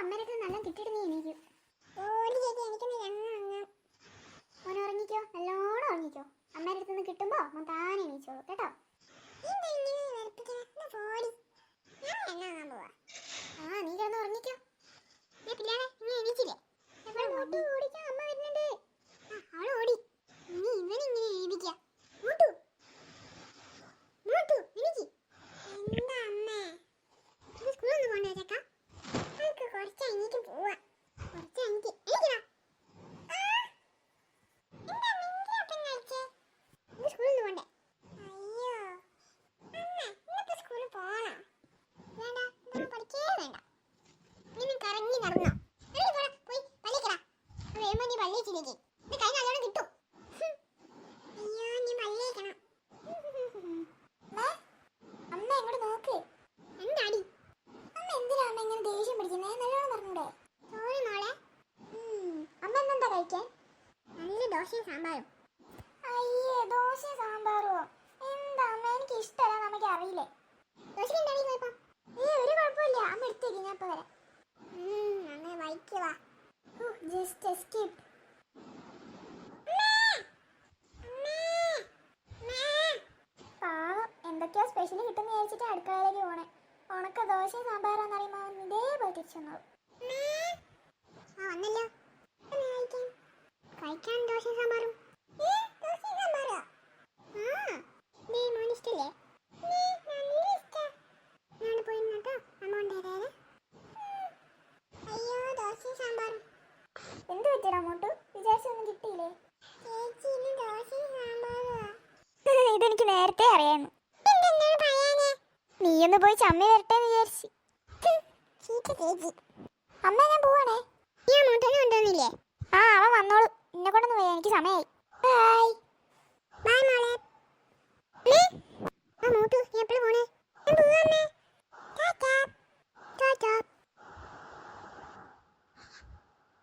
അമ്മേനൊക്കെ നല്ല കിട്ടിയിട്ട് നീ എണീക്കും. മോനെ ഉറങ്ങിക്കോ, നല്ലോണം ഉറങ്ങിക്കോ. അമ്മേൻ്റെ അടുത്ത് നിന്ന് കിട്ടുമ്പോ മോൻ താനെ എണീച്ചോളൂ കേട്ടോ. നീ കിടന്ന് ഉറങ്ങിക്കോ. നീ എണീച്ചില്ലേ? അമ്മ വരുന്നുണ്ട്. അവള് ഓടി. നീ ഇവനിങ്ങനെ എണീപ്പിക്കുക. സ്കൂളൊന്നും പോകണ്ട ചേക്കാ. നമുക്ക് കുറച്ച് കഴിഞ്ഞിട്ട് പോവാ. കുറച്ച് കഴിഞ്ഞിട്ട് സ്കൂളിൽ പോണ്ടേ? അയ്യോ ഇന്നത്തെ സ്കൂളിൽ പോണോ? വേണ്ട, ഇതൊന്നും പഠിക്കേ വേണ്ട. ഇനി കറങ്ങി നടന്നോ. പോയി പള്ളിക്കടാ. വേമ്പോ നീ പള്ളിയിലേക്ക് ഇത് കഴിഞ്ഞ അതോടെ കിട്ടും. അയ്യോ നീ പള്ളിയിക്കണം. അമ്മ ഇങ്ങോട്ട് നോക്ക്. എന്താടി അമ്മ എന്തിനാ അമ്മ ഇങ്ങനെ ദേഷ്യം പിടിക്കുന്നേ? നല്ലോണം പറഞ്ഞൂടെ? സോറി മോളെ. അമ്മ എന്താ കഴിക്കാൻ? നല്ല ദോശയും സാമ്പാറും. അയ്യേ, ദോശയും സാമ്പാറോ? എന്താ അമ്മ, എനിക്ക് ഇഷ്ടമല്ല. നമുക്ക് അറിയില്ലേ. ദോശയ്ക്ക് എന്താടി കുഴപ്പം? ഒരു കുഴപ്പമില്ല. അമ്മ എടുത്തേക്ക്, ഞാൻ ഇപ്പൊ വരാം. അങ്ങനെ വൈക്കുക. Just escape. പാവം എന്തൊക്കെയോ സ്പെഷ്യൽ കിട്ടുന്ന വിചാരിച്ചിട്ട് അടുക്കളയിലേക്ക് പോണേ. ഉണക്ക ദോശയും സാമ്പാറാന്ന് പറയുമ്പോ ഇതേപോലെ തിരിച്ചു വന്നോളൂ. വന്നല്ലോ. കഴിക്കാൻ ദോശയും സാമ്പാറും. മോനിഷ്ടല്ലേ? ഞാൻ പോയി കേട്ടോ, അമ്മ കൊണ്ടുവരാതെ. അയ്യോ ദോശയും സാമ്പാറും. എന്ത് പറ്റിയടാ മോട്ടു? വിചാരിച്ചൊന്നും കിട്ടിയില്ലേ? ഇതെനിക്ക് നേരത്തെ അറിയാന്നു. നീയൊന്ന് പോയി ചമ്മി വരട്ടെന്ന് വിചാരിച്ചു. അമ്മ ഞാൻ പോവാണേ. അവൻ വന്നോളൂ. എന്നെ കൊണ്ടൊന്നും വയ്യ, എനിക്ക് സമയമായി. ബൈ ബൈ മോളെ.